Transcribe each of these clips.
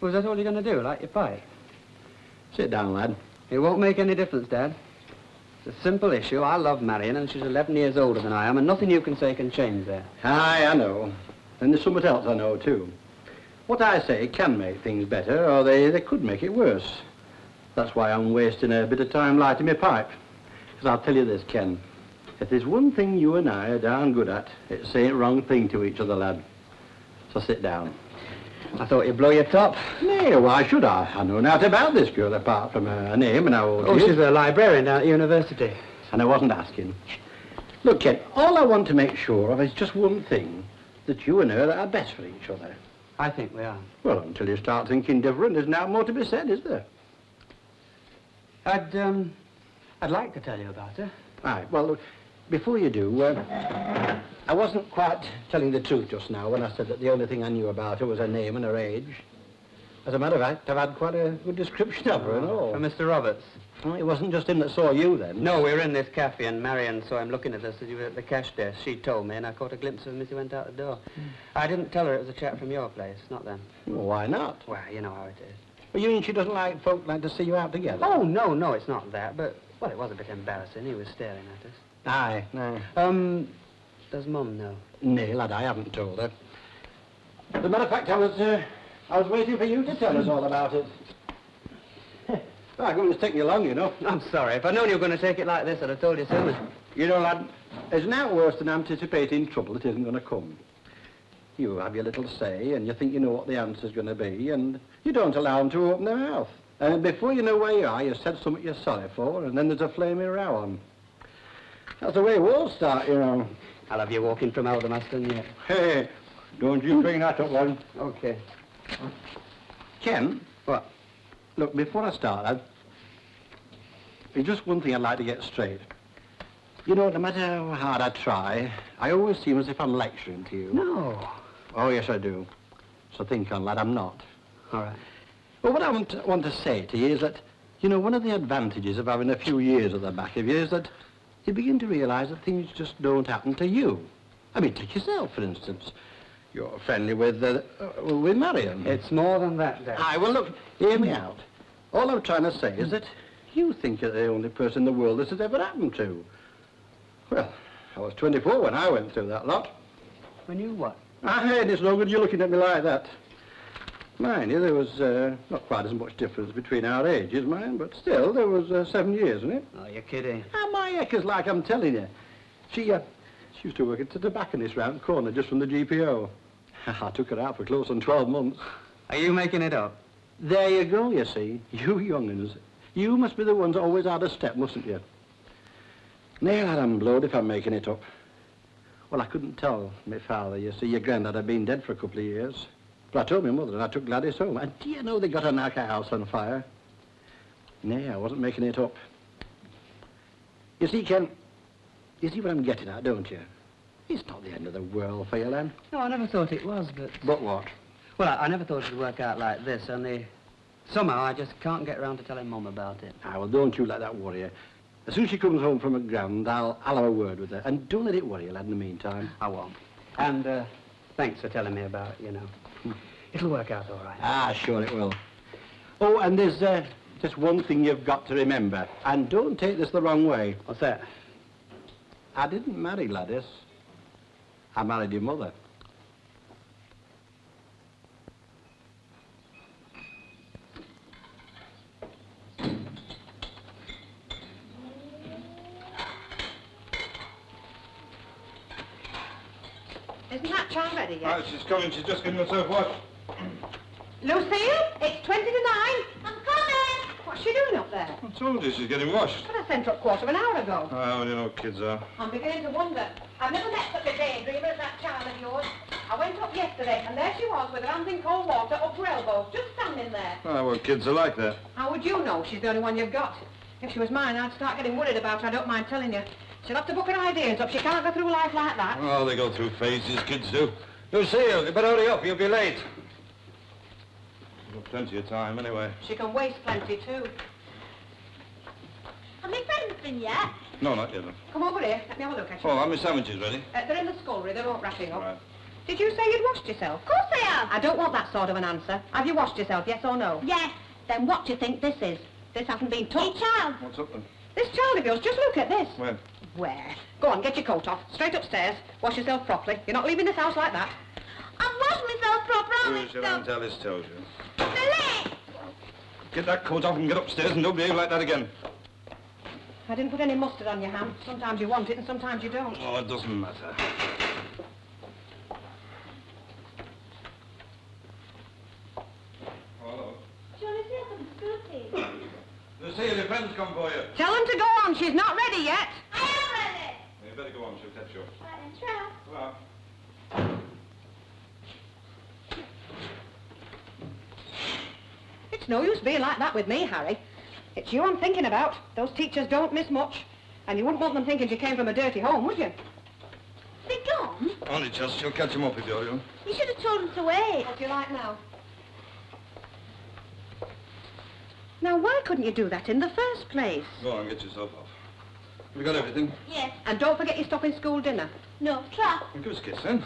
Was that all you're going to do, like your pipe? Sit down, lad. It won't make any difference, Dad. It's a simple issue. I love Marion, and she's 11 years older than I am, and nothing you can say can change that. Aye, I know. And there's something else I know, too. What I say can make things better, or they could make it worse. That's why I'm wasting a bit of time lighting my pipe. Because I'll tell you this, Ken. If there's one thing you and I are darn good at, it's saying the wrong thing to each other, lad. So sit down. I thought you'd blow your top. Nay, why should I? I know nothing about this girl, apart from her name and how old she is. Oh, she's a librarian down at university. And I wasn't asking. Look, Ken, all I want to make sure of is just one thing. That you and her are best for each other. I think we are. Well, until you start thinking different, there's now more to be said, is there? I'd like to tell you about her. Right, well, look, before you do, I wasn't quite telling the truth just now when I said that the only thing I knew about her was her name and her age. As a matter of fact, I've had quite a good description of her and all. From Mr. Roberts? Well, it wasn't just him that saw you, then. No, we were in this cafe, and Marion saw him looking at us as you were at the cash desk. She told me, and I caught a glimpse of him as he went out the door. I didn't tell her it was a chap from your place, not them. Well, why not? Well, you know how it is. Well, you mean she doesn't like folk like to see you out together? Oh, no, it's not that, but, well, it was a bit embarrassing. He was staring at us. Aye, no. Does Mum know? Nay, lad, I haven't told her. As a matter of fact, I was waiting for you to tell us all about it. Well, I couldn't take you long, you know. I'm sorry. If I'd known you were going to take it like this, I'd have told you sooner. You know, lad, there's now worse than anticipating trouble that isn't going to come. You have your little say, and you think you know what the answer's going to be, and you don't allow them to open their mouth. And before you know where you are, you've said something you're sorry for, and then there's a flaming row on. That's the way wars start, you know. I'll have you walking from Aldermaston yet. Hey, don't you bring that up, lad. Okay. Ken? What? Look, before I start, there's just one thing I'd like to get straight. You know, no matter how hard I try, I always seem as if I'm lecturing to you. No. Oh, yes, I do. So think on, lad, I'm not. All right. Well, what I want to say to you is that, you know, one of the advantages of having a few years at the back of you is that you begin to realise that things just don't happen to you. I mean, take yourself, for instance. You're friendly with Marion. It's more than that, Dad. Aye, well, look, hear me out. All I'm trying to say is that you think you're the only person in the world this has ever happened to. Well, I was 24 when I went through that lot. When you what? Aye, and it's no good you looking at me like that. Mind you, there was not quite as much difference between our ages, mind, but still, there was 7 years, wasn't it? Oh, you're kidding. Ah, my heck, like I'm telling you. She used to work at the tobacconist round the corner, just from the GPO. I took her out for close on 12 months. Are you making it up? There you go, you see. You young'uns. You must be the ones always out of step, mustn't you? Nay, lad, I'm blowed if I'm making it up. Well, I couldn't tell my father, you see. Your granddad had been dead for a couple of years. But I told my mother and I took Gladys home. And do you know they got a knocker house on fire? Nay, I wasn't making it up. You see, Ken, you see what I'm getting at, don't you? It's not the end of the world for you, then. No, I never thought it was, but... But what? Well, I never thought it would work out like this, only somehow I just can't get round to telling Mum about it. Ah, well, don't you let that worry you. As soon as she comes home from her grand, I'll have a word with her. And don't let it worry you, lad, in the meantime. I won't. And, thanks for telling me about it, you know. It'll work out all right. Ah, sure it will. Oh, and there's just one thing you've got to remember. And don't take this the wrong way. What's that? I didn't marry Gladys. I married your mother. Isn't that child ready yet? Right, she's coming. She's just getting herself washed. Lucille, it's 20 to 9. I'm coming. What's she doing up there? I told you she's getting washed. But I sent her up quarter of an hour ago. Oh, well, you know what kids are. I'm beginning to wonder. I've never met such a daydreamer as that child of yours. I went up yesterday, and there she was with her hands in cold water up to her elbows, just standing there. Ah, well, kids are like that. How would you know she's the only one you've got? If she was mine, I'd start getting worried about her. I don't mind telling you. She'll have to book her ideas up. She can't go through life like that. Oh, they go through phases, kids do. Lucille, you better hurry up. You'll be late. You've got plenty of time, anyway. She can waste plenty, too. Have my friends been yet? No, not yet. Come over here. Let me have a look at you. Oh, are my sandwiches ready? They're in the scullery. They're all wrapping up. Right. Did you say you'd washed yourself? Of course I have. I don't want that sort of an answer. Have you washed yourself, yes or no? Yes. Then what do you think this is? This hasn't been Hey, touched. child. What's up then? This child of yours, just look at this. Where? Where? Go on, get your coat off. Straight upstairs. Wash yourself properly. You're not leaving this house like that. I've washed myself proper. Who's your Aunt Alice tells you? Lily! Get that coat off and get upstairs and don't behave like that again. I didn't put any mustard on your hand. Sometimes you want it and sometimes you don't. Oh, it doesn't matter. Hello. Do you want to see some scooties? Lucille, your friend's come for you. Tell them to go on. She's not ready yet. I am ready. You better go on, she'll catch you. Right then, try. Well, It's no use being like that with me, Harry. It's you I'm thinking about. Those teachers don't miss much. And you wouldn't want them thinking you came from a dirty home, would you? They're gone. only just. She'll catch him up if you're you. You should have told them to wait. What do you like now? Now, why couldn't you do that in the first place? Go on, get yourself off. Have you got everything? Yes. And don't forget you're stopping school dinner. No, try. Well, give us a kiss then.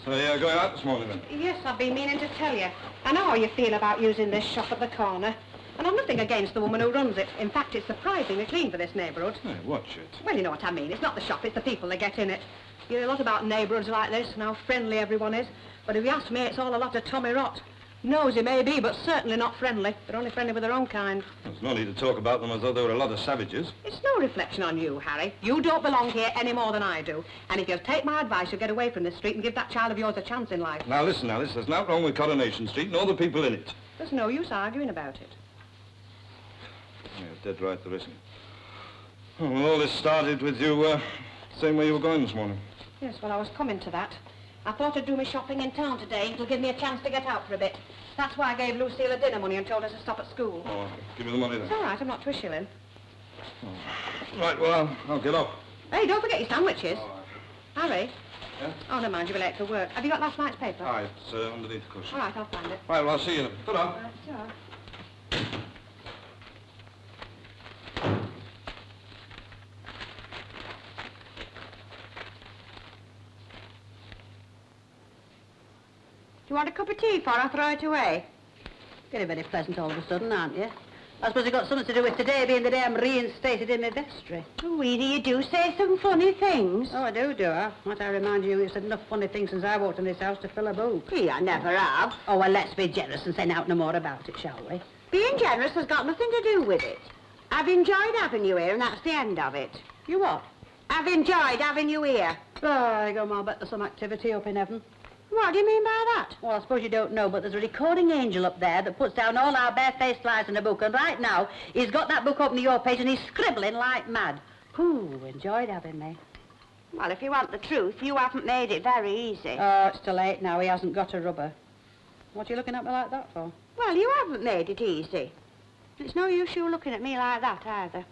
So you're going out this morning then? Yes, I've been meaning to tell you. I know how you feel about using this shop at the corner. And I've nothing against the woman who runs it. In fact, it's surprisingly clean for this neighbourhood. Hey, watch it. Well, you know what I mean. It's not the shop, it's the people that get in it. You hear a lot about neighbourhoods like this and how friendly everyone is. But if you ask me, it's all a lot of tommy rot. Nosy maybe, but certainly not friendly. They're only friendly with their own kind. There's no need to talk about them as though they were a lot of savages. It's no reflection on you, Harry. You don't belong here any more than I do. And if you'll take my advice, you'll get away from this street and give that child of yours a chance in life. Now listen, Alice, there's nothing wrong with Coronation Street and all the people in it. There's no use arguing about it. Yeah, dead right there isn't. Oh, well, all this started with you saying where you were going this morning. Yes, well, I was coming to that. I thought I'd do my shopping in town today. It'll give me a chance to get out for a bit. That's why I gave Lucille a dinner money and told her to stop at school. Oh, give me the money It's then. all right, I'm not to a shilling. Right, well, I'll get off. Hey, don't forget your sandwiches. All right. Harry? Yeah? Oh, never mind, you'll be late for work. Have you got last night's paper? All right, it's underneath the cushion. All right, I'll find it. Right, well, I'll see you then. Ta-ra. Sure. Do you want a cup of tea before I throw it away? Getting very pleasant all of a sudden, aren't you? I suppose you've got something to do with today being the day I'm reinstated in my vestry. Oh, Edie, you do say some funny things. Oh, I do I? Might I remind you, you've said enough funny things since I walked in this house to fill a book. Gee, I never have. Oh, well, let's be generous and say out no more about it, shall we? Being generous has got nothing to do with it. I've enjoyed having you here, and that's the end of it. You what? I've enjoyed having you here. By gum, I'll bet there's some activity up in heaven. What do you mean by that? Well, I suppose you don't know, but there's a recording angel up there that puts down all our barefaced lies in a book, and right now, he's got that book open to your page and he's scribbling like mad. Ooh, enjoyed having me. Well, if you want the truth, you haven't made it very easy. Oh, it's too late now, he hasn't got a rubber. What are you looking at me like that for? Well, you haven't made it easy. It's no use you looking at me like that, either.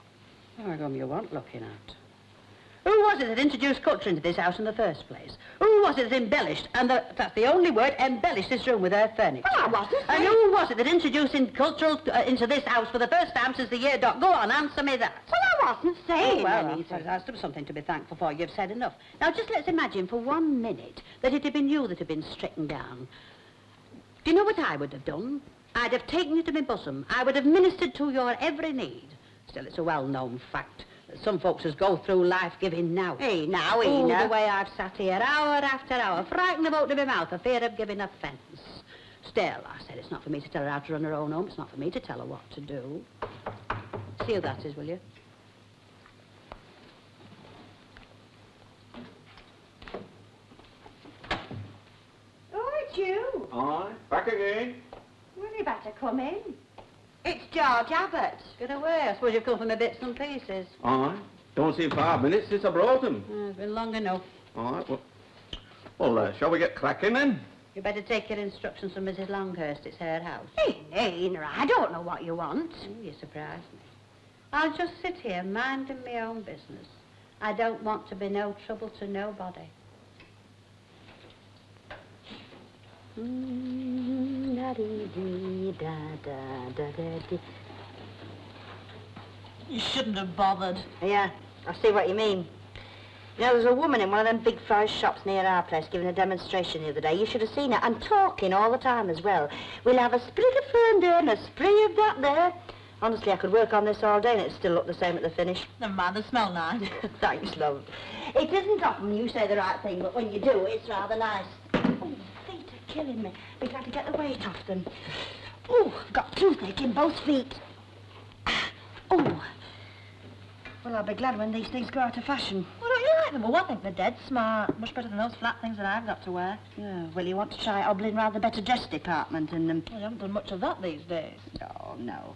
Oh, gum, you weren't looking at. Who was it that introduced culture into this house in the first place? Who was it that embellished, and that's the only word, embellished this room with her furniture? Well, I wasn't And saying... who was it that introduced cultural into this house for the first time since the year dot? Go on, answer me that. Well, I wasn't saying Oh, well, anything. that's something to be thankful for. You've said enough. Now, just let's imagine for 1 minute that it had been you that had been stricken down. Do you know what I would have done? I'd have taken you to my bosom. I would have ministered to your every need. Still, it's a well-known fact that some folks as go through life giving now. Hey, now, Oh, Ena. the way I've sat here hour after hour, frightened about to my mouth for fear of giving offence. Still, I said, it's not for me to tell her how to run her own home. It's not for me to tell her what to do. See who that is, will you? Oh, it's you. Aye, back again. Well, you better come in. It's George Abbott. Get away. I suppose you've come for my bits and pieces. Aye. Don't seem 5 minutes since I brought them. It's been long enough. All right, well, shall we get cracking then? You better take your instructions from Mrs. Longhurst. It's her house. Ena, I don't know what you want. Oh, you surprise me. I'll just sit here minding my own business. I don't want to be no trouble to nobody. You shouldn't have bothered. Yeah, I see what you mean. You know, there's a woman in one of them big forest shops near our place giving a demonstration the other day. You should have seen her, and talking all the time as well. We'll have a sprig of fern there and a spray of that there. Honestly, I could work on this all day and it'd still look the same at the finish. Never mind, they smell nice. Thanks, love. It isn't often you say the right thing, but when you do, it's rather nice. Oh, feet are killing me. Be glad to get the weight off them. Oh, I've got toothache in both feet. Oh. Well, I'll be glad when these things go out of fashion. Well, don't you like them? Well, I think they're dead smart. Much better than those flat things that I've got to wear. Yeah, well, you want to try hobbling round the better dress department and Well, you haven't done much of that these days. Oh, no.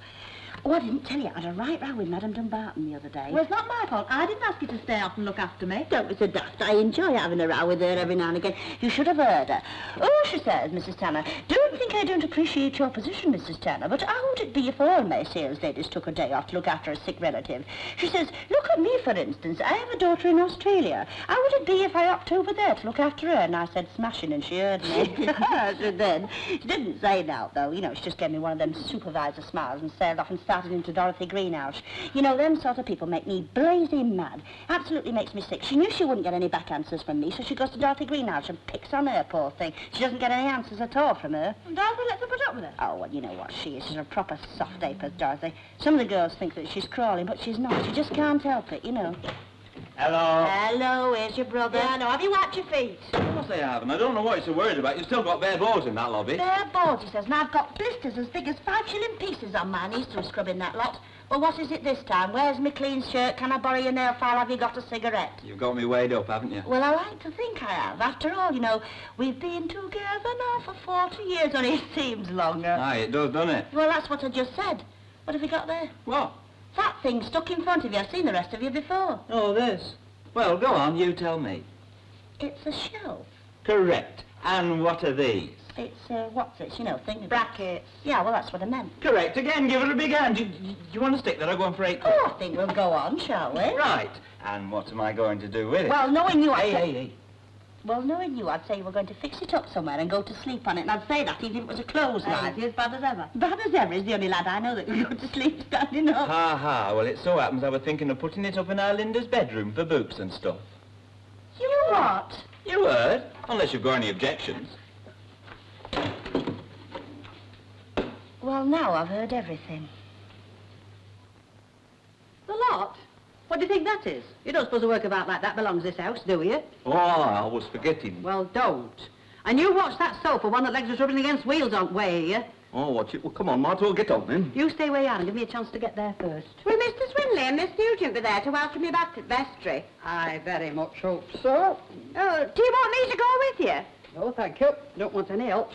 Oh, I didn't tell you, I had a right row with Madame Dumbarton the other day. Well, it's not my fault. I didn't ask you to stay off and look after me. Don't be so daft. I enjoy having a row with her every now and again. You should have heard her. Oh, she says, Mrs. Tanner, don't think I don't appreciate your position, Mrs. Tanner, but how would it be if all my sales ladies took a day off to look after a sick relative? She says, look at me, for instance. I have a daughter in Australia. How would it be if I hopped over there to look after her? And I said, smashing, and she heard me. And then, she didn't say that, though. You know, she just gave me one of them supervisor smiles and sailed off and started into Dorothy Greenhouse. You know, them sort of people make me blazing mad. Absolutely makes me sick. She knew she wouldn't get any back answers from me, so she goes to Dorothy Greenhouse and picks on her, poor thing. She doesn't get any answers at all from her. And Dorothy lets her put up with it. Oh, well, you know what she is. She's a proper soft ape, Dorothy. Some of the girls think that she's crawling, but she's not. She just can't help it, you know. Hello. Hello, here's your brother. Yeah, I know. Have you wiped your feet? Of course they haven't. I don't know what you're so worried about. You've still got bare boards in that lobby. Bare boards, he says, and I've got blisters as big as 5-shilling pieces on my knees through scrubbing that lot. Well, what is it this time? Where's my clean shirt? Can I borrow your nail file? Have you got a cigarette? You've got me weighed up, haven't you? Well, I like to think I have. After all, you know, we've been together now for 40 years, only it seems longer. Aye, it does, doesn't it? Well, that's what I just said. What have you got there? What? That thing stuck in front of you. I've seen the rest of you before. Oh, this. Well, go on, you tell me. It's a shelf. Correct. And what are these? It's, what's it? You know, thing. Brackets. Yeah, well, that's what I meant. Correct. Again, give it a big hand. Do you want to stick there or go on for 8 quid? Oh, I think we'll go on, shall we? Right. And what am I going to do with it? Well, knowing you, Hey. Well, knowing you, I'd say you were going to fix it up somewhere and go to sleep on it, and I'd say that even if it was a clothesline. As bad as ever. Bad as ever is the only lad I know that can go to sleep standing up. Ha ha. Well, it so happens I was thinking of putting it up in our Linda's bedroom for books and stuff. You know what? You heard? Unless you've got any objections. Well, now I've heard everything. The lot? What do you think that is? You don't suppose a work about like that belongs to this house, do you? Oh, I was forgetting. Well, don't. And you watch that sofa, one that legs was rubbing against wheels, aren't we, you? Oh, watch it. Well, come on, Martha, we'll get on then. You stay where you are and give me a chance to get there first. Will Mr. Swindley and Miss Nugent be there to welcome you back to vestry? I very much hope so. Oh, do you want me to go with you? No, thank you. Don't want any help.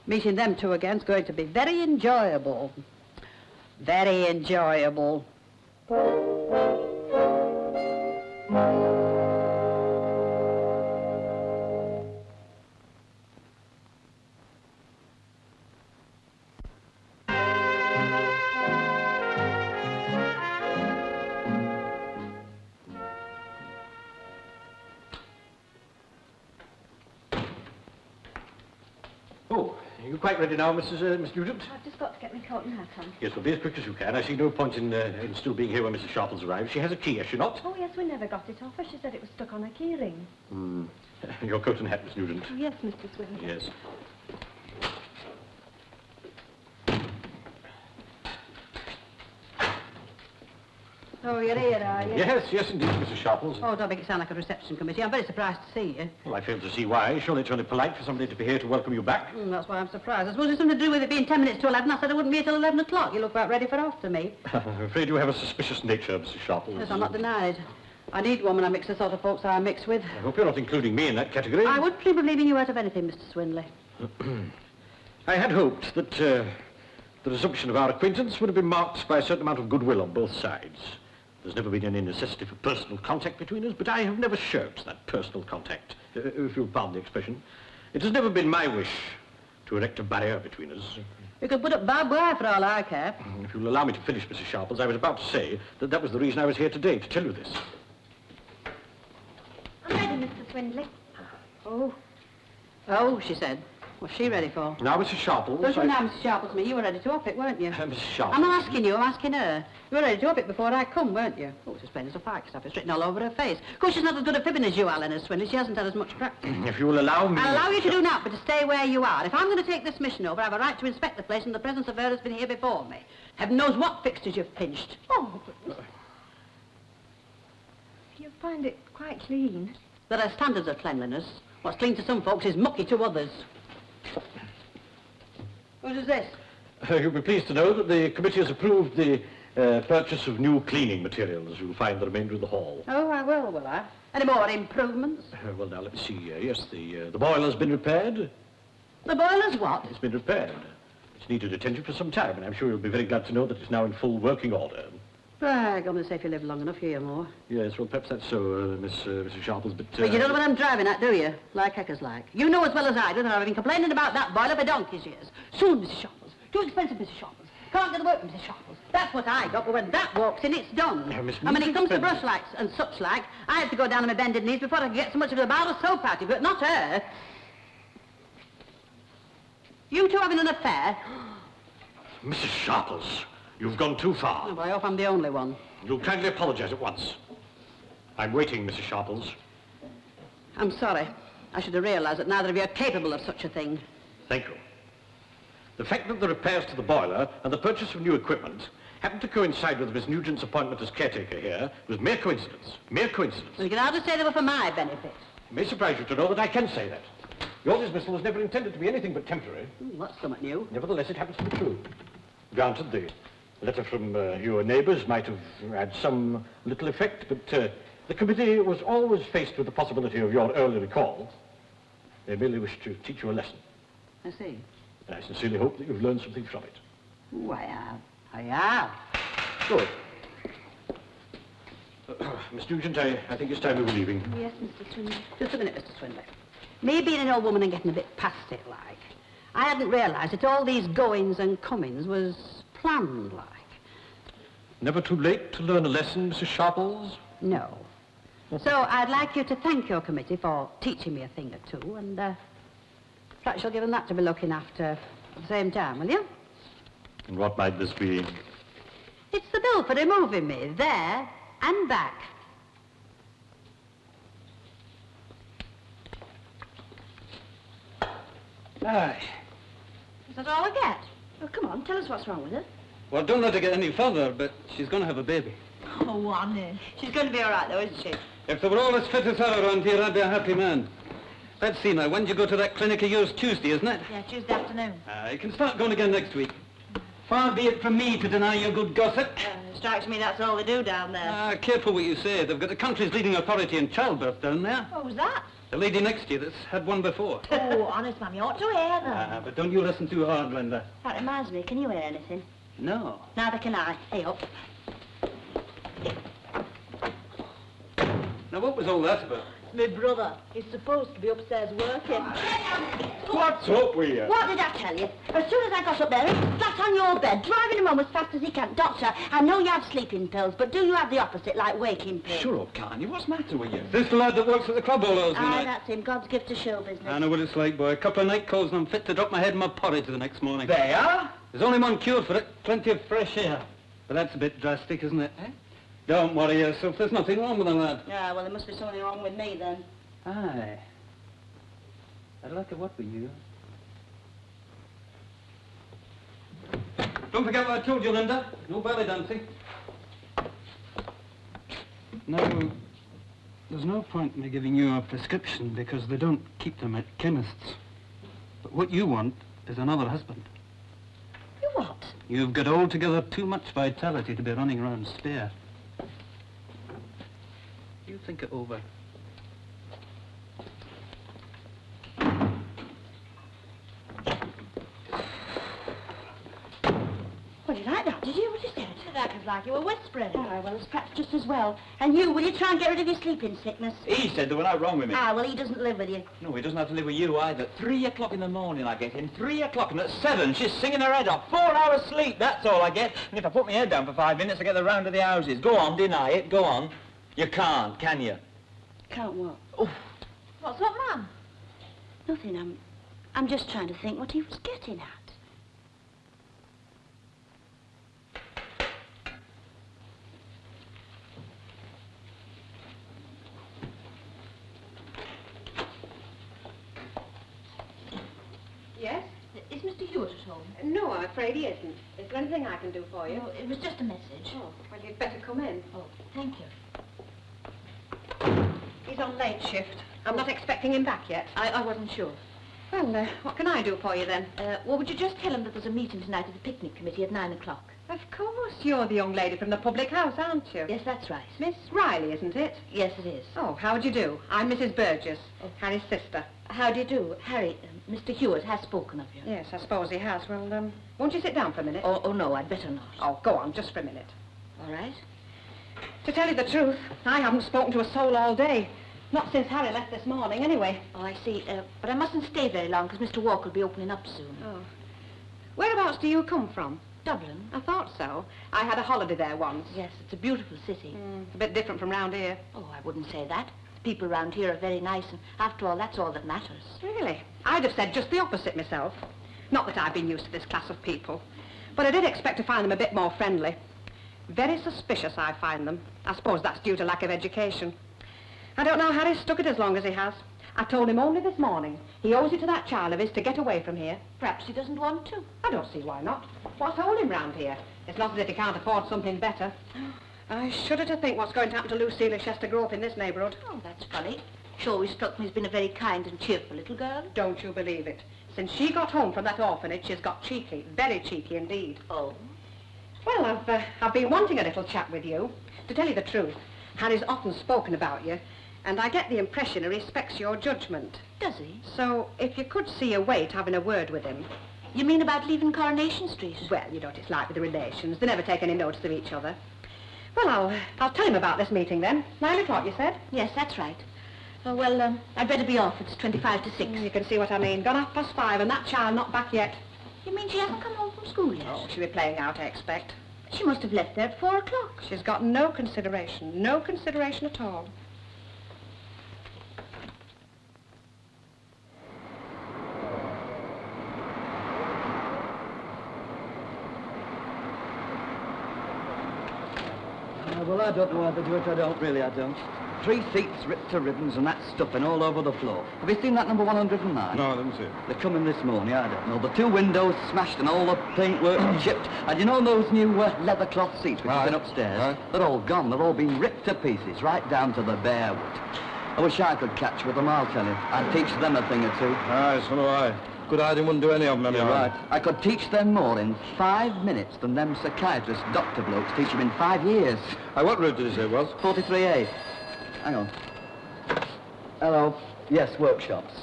Meeting them two again's going to be very enjoyable. Very enjoyable. Oh, are you quite ready now, Miss Nugent? I've just got to get my coat and hat on. Yes, well, be as quick as you can. I see no point in still being here when Mrs. Sharples arrives. She has a key, has she not? Oh, yes, we never got it off her. She said it was stuck on her key ring. Your coat and hat, Miss Nugent. Oh, yes, Mr. Swindley. Yes. Oh, you're here, are you? Yes, indeed, Mrs. Sharples. Oh, don't make it sound like a reception committee. I'm very surprised to see you. Well, I fail to see why. Surely it's only polite for somebody to be here to welcome you back. That's why I'm surprised. I suppose it's something to do with it being 10 minutes to 11. I said I wouldn't be here till 11 o'clock. You look about ready for after me. I'm afraid you have a suspicious nature, Mrs. Sharples. Yes, I'm not denied. I need one when I mix the sort of folks I mix with. I hope you're not including me in that category. I wouldn't dream of leaving you out of anything, Mr. Swindley. I had hoped that the resumption of our acquaintance would have been marked by a certain amount of goodwill on both sides. There's never been any necessity for personal contact between us, but I have never shirked that personal contact, if you'll pardon the expression. It has never been my wish to erect a barrier between us. You could put up barbed wire for all I care. If you'll allow me to finish, Mrs. Sharples, I was about to say that was the reason I was here today, to tell you this. I'm ready, Mr. Swindley. Oh. Oh, she said. What's she ready for? Now, Mrs. Sharples... Don't you now, Mrs. Sharples, me? You were ready to up it, weren't you? Mrs. Sharples... I'm not asking you, I'm asking her. You were ready to up it before I come, weren't you? Oh, it's as plain as a fact. Stuff is written all over her face. Of course, she's not as good at fibbing as you, Alan, as Swindley. She hasn't had as much practice. If you will allow me... I'll allow you to do now, but to stay where you are. If I'm going to take this mission over, I have a right to inspect the place in the presence of her who's been here before me. Heaven knows what fixtures you've pinched. Oh, but... You find it quite clean. There are standards of cleanliness. What's clean to some folks is mucky to others. What is this? You'll be pleased to know that the committee has approved the purchase of new cleaning materials. You'll find the remainder of the hall. Oh, I will I? Any more improvements? Well, now, let me see. Yes, the boiler's been repaired. The boiler's what? It's been repaired. It's needed attention for some time, and I'm sure you'll be very glad to know that it's now in full working order. By goodness, if you live long enough, you hear more. Yes, well, perhaps that's so, Mrs. Sharples, but... But you don't know what I'm driving at, do you? Like heckers like. You know as well as I do that I've been complaining about that boiler for donkey's years. Soon, Mrs. Sharples. Too expensive, Mrs. Sharples. Can't get the work, Mrs. Sharples. That's what I got, but when that walks in, it's done. Miss And when it comes to Nugent. brush lights and such like, I have to go down on my bended knees before I can get so much of a bar of soap out of it, but not her. You two having an affair? Mrs. Sharples, you've gone too far. Oh, but I hope I'm the only one. You'll kindly apologize at once. I'm waiting, Mrs. Sharples. I'm sorry. I should have realised that neither of you are capable of such a thing. Thank you. The fact that the repairs to the boiler and the purchase of new equipment happened to coincide with Miss Nugent's appointment as caretaker here was mere coincidence. Mere coincidence. Well, you can hardly say they were for my benefit. It may surprise you to know that I can say that. Your dismissal was never intended to be anything but temporary. That's somewhat new. Nevertheless, it happens to be true. Granted, the letter from your neighbours might have had some little effect, but the committee was always faced with the possibility of your early recall. They merely wish to teach you a lesson. I see. And I sincerely hope that you've learned something from it. Oh, I have. I have. Good. Miss Nugent, I think it's time we were leaving. Yes, Mr. Swindley. Just a minute, Mr. Swindley. Me being an old woman and getting a bit past it, like, I hadn't realised that all these goings and comings was planned, like. Never too late to learn a lesson, Mrs. Sharples? No. So I'd like you to thank your committee for teaching me a thing or two, and perhaps you'll give them that to be looking after at the same time, will you? And what might this be? It's the bill for removing me there and back. Aye. Is that all I get? Oh, come on, tell us what's wrong with her. Well, don't let her get any further, but she's going to have a baby. Oh, Annie. She's going to be all right, though, isn't she? If there were all as fit as her around here, I'd be a happy man. Let's see now, when do you go to that clinic of yours? Tuesday, isn't it? Yeah, Tuesday afternoon. You can start going again next week. Far be it from me to deny your good gossip. Strikes me that's all they do down there. Careful what you say. They've got the country's leading authority in childbirth down there. What was that? The lady next to you that's had one before. Oh, honest, Mum, you ought to hear them. But don't you listen too hard, Linda. That reminds me, can you hear anything? No. Neither can I. Hey, up. Now, what was all that about? My brother, he's supposed to be upstairs working. What's up with you? What did I tell you? As soon as I got up there, he was flat on your bed, driving him home as fast as he can. Doctor, I know you have sleeping pills, but do you have the opposite, like waking pills? Shut up, can't you? What's the matter with you? This the lad that works at the club all those Aye, night. that's him. God's gift to show business. I know what it's like, boy. A couple of night calls and I'm fit to drop my head in my porridge the next morning. They are? There's only one cure for it. Plenty of fresh air. But that's a bit drastic, isn't it? Don't worry yourself. There's nothing wrong with the lad. Yeah, well, there must be something wrong with me, then. Aye. I'd like to work with you. Don't forget what I told you, Linda. No belly dancing. Now, there's no point in me giving you a prescription because they don't keep them at chemists. But what you want is another husband. You what? You've got altogether too much vitality to be running around spare. You think it over. Well, you like that, did you? What you said? That was like you were whispering. Ah, well, it's perhaps just as well. And you, will you try and get rid of your sleeping sickness? He said there were no wrong with me. Ah, well, he doesn't live with you. No, he doesn't have to live with you either. 3 o'clock in the morning I get in, 3 o'clock, and at 7 she's singing her head off. 4 hours sleep, that's all I get. And if I put my head down for 5 minutes, I get the round of the houses. Go on, deny it, go on. You can't, can you? Can't what? Oh, What's up, Mum? Nothing, I'm just trying to think what he was getting at. Yes? Is Mr. Hewitt at home? No, I'm afraid he isn't. Is there anything I can do for you? No, it was just a message. Oh, well, you'd better come in. Oh, thank you. He's on late shift. I'm not expecting him back yet. I wasn't sure. Well, what can I do for you then? Well, would you just tell him that there's a meeting tonight at the picnic committee at 9 o'clock? Of course, you're the young lady from the public house, aren't you? Yes, that's right. Miss Riley, isn't it? Yes, it is. Oh, how do you do? I'm Mrs. Burgess, Harry's sister. How do you do? Harry, Mr. Hewitt has spoken of you. Yes, I suppose he has. Well, won't you sit down for a minute? Oh, no, I'd better not. Oh, go on, just for a minute. All right. To tell you the truth, I haven't spoken to a soul all day. Not since Harry left this morning, anyway. Oh, I see. But I mustn't stay very long, because Mr. Walker will be opening up soon. Oh. Whereabouts do you come from? Dublin? I thought so. I had a holiday there once. Yes, it's a beautiful city. A bit different from round here. Oh, I wouldn't say that. The people around here are very nice, and after all, that's all that matters. Really? I'd have said just the opposite myself. Not that I've been used to this class of people, but I did expect to find them a bit more friendly. Very suspicious, I find them. I suppose that's due to lack of education. I don't know how he's stuck it as long as he has. I told him only this morning. He owes it to that child of his to get away from here. Perhaps he doesn't want to. I don't see why not. What's holding him round here? It's not as if he can't afford something better. I shudder to think what's going to happen to Lucille if she has to grow up in this neighbourhood. Oh, that's funny. She always struck me as being a very kind and cheerful little girl. Don't you believe it? Since she got home from that orphanage, she's got cheeky. Very cheeky indeed. Oh? Well, I've been wanting a little chat with you. To tell you the truth, Harry's often spoken about you, and I get the impression he respects your judgment. Does he? So, if you could see a way to having a word with him. You mean about leaving Coronation Street? Well, you know what it's like with the relations. They never take any notice of each other. Well, I'll tell him about this meeting then. 9 o'clock, you said? Yes, that's right. Oh, well, I'd better be off. It's 25 to 6. You can see what I mean. Gone 5:30, and that child not back yet. You mean she hasn't come home from school yet? Oh, she'll be playing out, I expect. She must have left there at 4 o'clock. She's got no consideration at all. Well, I don't know how to do it. I don't. 3 seats ripped to ribbons and that stuffing all over the floor. Have you seen that number 109? No, I didn't see it. They're coming this morning, I don't know. The 2 windows smashed and all the paintwork chipped. And you know those new leather cloth seats which have been upstairs? They're all gone. They've all been ripped to pieces, right down to the bare wood. I wish I could catch with them, I'll tell you. I'd teach them a thing or two. Aye, so do I. Good idea wouldn't do any of them any You're harm. right. I could teach them more in 5 minutes than them psychiatrist doctor blokes teach them in 5 years. Aye, what route did you say it was? 43A. Hang on. Hello. Yes, workshops.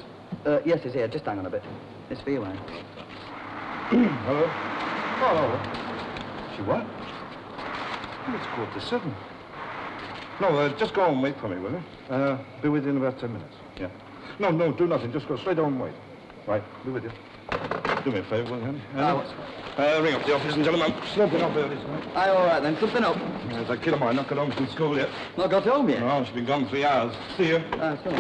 Yes, it's here. Just hang on a bit. It's for you, Anne. Hello? Oh. She what? It's 7:15. No, just go and wait for me, will you? Be with you in about 10 minutes. Yeah. No, do nothing. Just go straight down and wait. Right, be with you. Do me a favour, will you, Henry? Ring up the office and tell them I'm sloping off early tonight. Aye, all right then. Something up. There's a kid of mine not got home from school yet. Not got home yet? No, she's been gone 3 hours. See you. So.